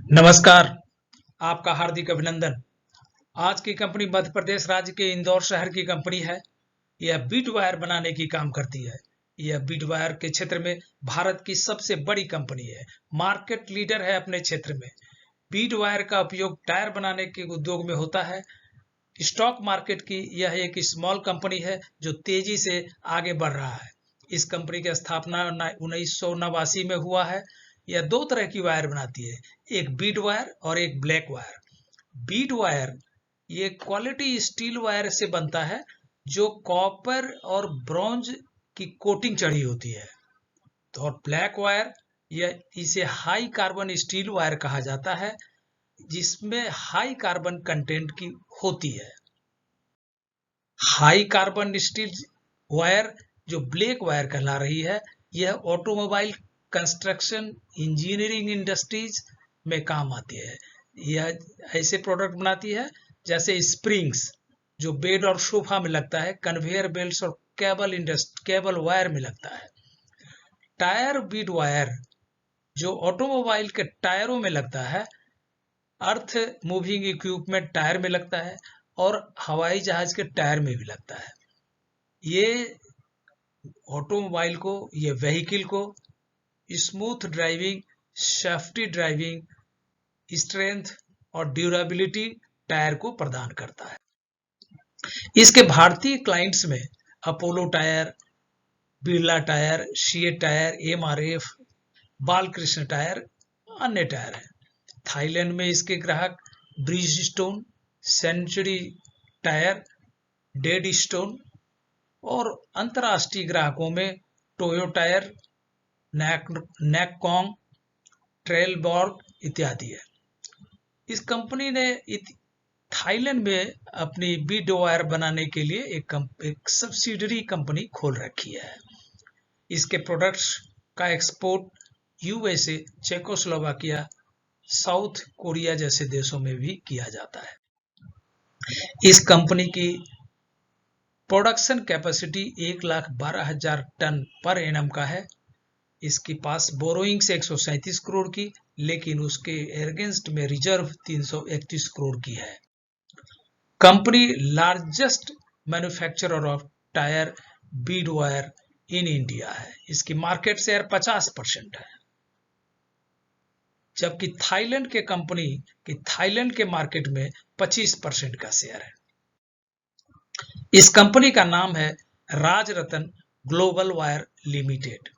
नमस्कार, आपका हार्दिक अभिनंदन। आज की कंपनी मध्य प्रदेश राज्य के इंदौर शहर की कंपनी है। यह बीट वायर बनाने की काम करती है। यह बीट वायर के क्षेत्र में भारत की सबसे बड़ी कंपनी है। मार्केट लीडर है अपने क्षेत्र में। बीट वायर का उपयोग टायर बनाने के उद्योग में होता है। स्टॉक मार्केट की यह एक स्मॉल कंपनी है जो तेजी से आगे बढ़ रहा है। इस कंपनी की स्थापना 1989 में हुआ है। यह दो तरह की वायर बनाती है, एक बीट वायर और एक ब्लैक वायर। बीट वायर ये क्वालिटी स्टील वायर से बनता है जो कॉपर और ब्रॉन्ज की कोटिंग चढ़ी होती है। तो और ब्लैक वायर यह इसे हाई कार्बन स्टील वायर कहा जाता है जिसमें हाई कार्बन कंटेंट की होती है। हाई कार्बन स्टील वायर जो ब्लैक वायर कहला रही है, यह ऑटोमोबाइल, कंस्ट्रक्शन, इंजीनियरिंग इंडस्ट्रीज में काम आती है। यह ऐसे प्रोडक्ट बनाती है जैसे स्प्रिंग्स जो बेड और सोफा में लगता है, कन्वेयर बेल्ट्स और केबल वायर में लगता है। टायर बीट वायर जो ऑटोमोबाइल के टायरों में लगता है, अर्थ मूविंग इक्विपमेंट टायर में लगता है और हवाई जहाज के टायर में भी लगता है। ये ऑटोमोबाइल को, ये व्हीकल को smooth driving, safety driving, strength और ड्यूरेबिलिटी टायर को प्रदान करता है। इसके भारतीय क्लाइंट्स में Apollo tyre, Birla tyre, CEAT tyre, MRF, Balkrishna tyre, अन्य टायर हैं। थाईलैंड में इसके ग्राहक Bridgestone, century tyre, dead stone और अंतर्राष्ट्रीय ग्राहकों में टोयो टायर, नैककॉन्ग, ट्रेलबॉर्ग इत्यादि है। इस कंपनी ने थाईलैंड में अपनी बीट वायर बनाने के लिए एक सब्सिडरी कंपनी खोल रखी है। इसके प्रोडक्ट्स का export USA, Czechoslovakia, south Korea जैसे देशों में भी किया जाता है। इस कंपनी की production capacity 1,12,000 ton per annum का है। इसके पास बोरोइंग्स 137 करोड़ की, लेकिन उसके अगेंस्ट में रिजर्व 331 करोड़ की है। Company largest manufacturer of tyre Beed wire in India है। इसकी मार्केट शेयर 50% है, जबकि थाईलैंड के मार्केट में 25% का शेयर है। इस कंपनी का नाम है Rajratan global wire limited.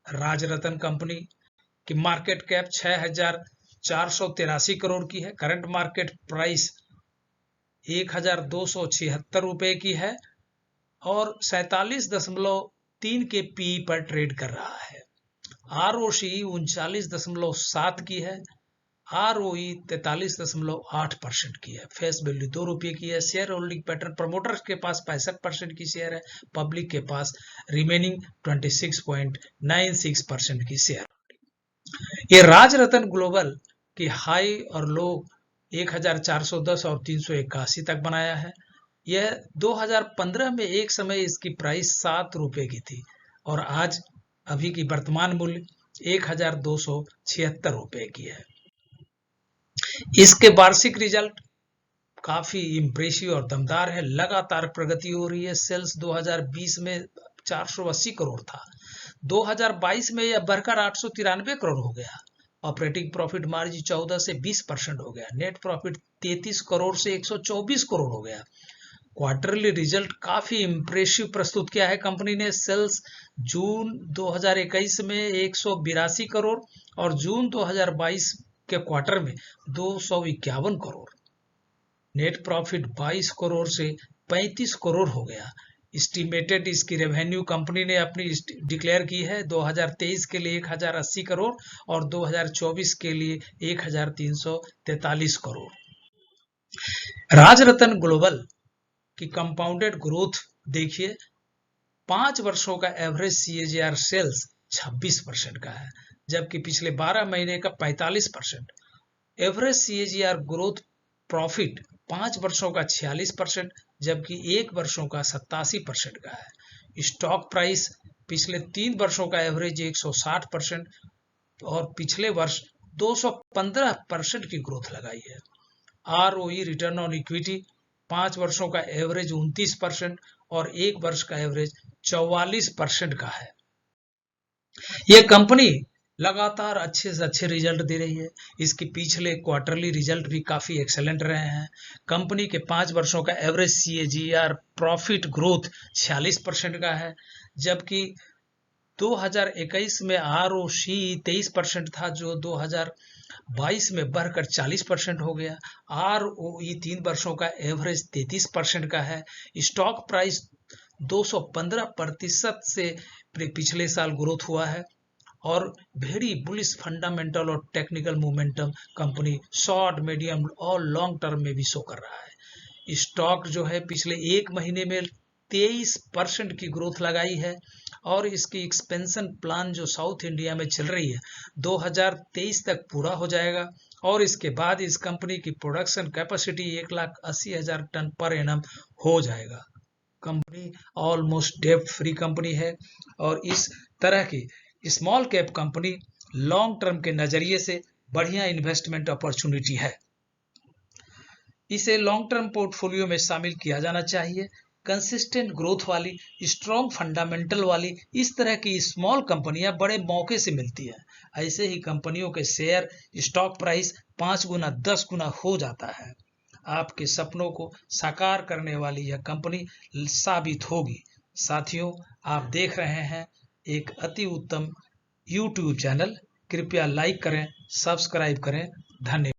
Rajratan company की मार्केट कैप 6,483 करोड़ की है। करंट मार्केट प्राइस 1,276 रुपए की है और 47.3 के पी पर ट्रेड कर रहा है। आरओसी 39.7 की है। आरओई 43.8% की है। फेस वैल्यू 2 रुपये की है। शेयर होल्डिंग पैटर्न, प्रमोटर्स के पास 65% की शेयर है, पब्लिक के पास रिमेनिंग 26.96% की शेयर। ये राजरतन ग्लोबल की हाई और लो 1,410 और 381 तक बनाया है। यह 2015 में एक समय इसकी प्राइस 7 रुपए की थी और आज अभी की वर्तमान मूल्य 1,276 रुपए की है। इसके वार्षिक रिजल्ट काफी इम्प्रेसिव और दमदार है। लगातार प्रगति हो रही है। सेल्स 2020 में 480 करोड़ था, 2022 में यह बढ़कर 893 करोड़ हो गया। ऑपरेटिंग प्रॉफिट मार्जिन 14 से 20% हो गया। नेट प्रॉफिट 33 करोड़ से 124 करोड़ हो गया। क्वार्टरली रिजल्ट काफी इम्प्रेसिव प्रस्तुत किया है कंपनी ने। सेल्स जून 2021 में 182 करोड़ और जून 2022 के क्वार्टर में 251 करोड़। नेट प्रॉफिट 22 करोड़ से 35 करोड़ हो गया। एस्टिमेटेड इसकी रेवेन्यू कंपनी ने अपनी डिक्लेयर की है 2023 के लिए 1,080 करोड़ और 2024 के लिए 1,343 करोड़। राजरतन ग्लोबल की कंपाउंडेड ग्रोथ देखिए, 5 वर्षों का एवरेज सीएजीआर सेल्स 26% का है, जबकि पिछले 12 महीने का 45%। एवरेज सीएजीआर ग्रोथ प्रॉफिट 5 वर्षों का 46%, जबकि 1 वर्षों का 87% का है। स्टॉक प्राइस पिछले 3 वर्षों का एवरेज 160% और पिछले वर्ष 215% की ग्रोथ लगाई है। ROE रिटर्न ऑन इक्विटी 5 वर्षों का एवरेज 29% और 1 वर्ष का एवरेज 44% का है। यह कंपनी लगातार अच्छे से अच्छे रिजल्ट दे रही है। इसके पिछले क्वार्टरली रिजल्ट भी काफी एक्सेलेंट रहे हैं। कंपनी के 5 वर्षों का एवरेज CAGR प्रॉफिट ग्रोथ 46% का है, जबकि 2021 में ROCE 23% था, जो 2022 में बढ़कर 40% हो गया। ROE 3 वर्षों का एवरेज 33% का है। स्टॉक प्राइस 215% से पिछले साल ग्रोथ हुआ है और वेरी बुलिश फंडामेंटल और technical momentum company short, medium और लॉन्ग टर्म में भी शो कर रहा है। स्टॉक जो है पिछले 1 महीने में 23% की ग्रोथ लगाई है और इसकी एक्सपेंशन प्लान जो साउथ इंडिया में चल रही है 2023 तक पूरा हो जाएगा और इसके बाद इस कंपनी की production capacity 1,80,000 ton per annum हो जाएगा। कंपनी ऑलमोस्ट डेब्ट फ्री कंपनी है और इस तरह की small cap company long term के नजरिए से बढ़िया इन्वेस्टमेंट अपॉर्चुनिटी है। इसे लॉन्ग टर्म पोर्टफोलियो में शामिल किया जाना चाहिए। कंसिस्टेंट ग्रोथ वाली, स्ट्रॉन्ग फंडामेंटल वाली इस तरह की स्मॉल कंपनियां बड़े मौके से मिलती है। ऐसे ही कंपनियों के शेयर स्टॉक प्राइस 5 गुना 10 गुना हो जाता है। आपके सपनों को साकार करने वाली यह कंपनी साबित होगी। साथियों, आप देख रहे हैं एक अति उत्तम YouTube चैनल। कृपया लाइक करें, सब्सक्राइब करें। धन्यवाद।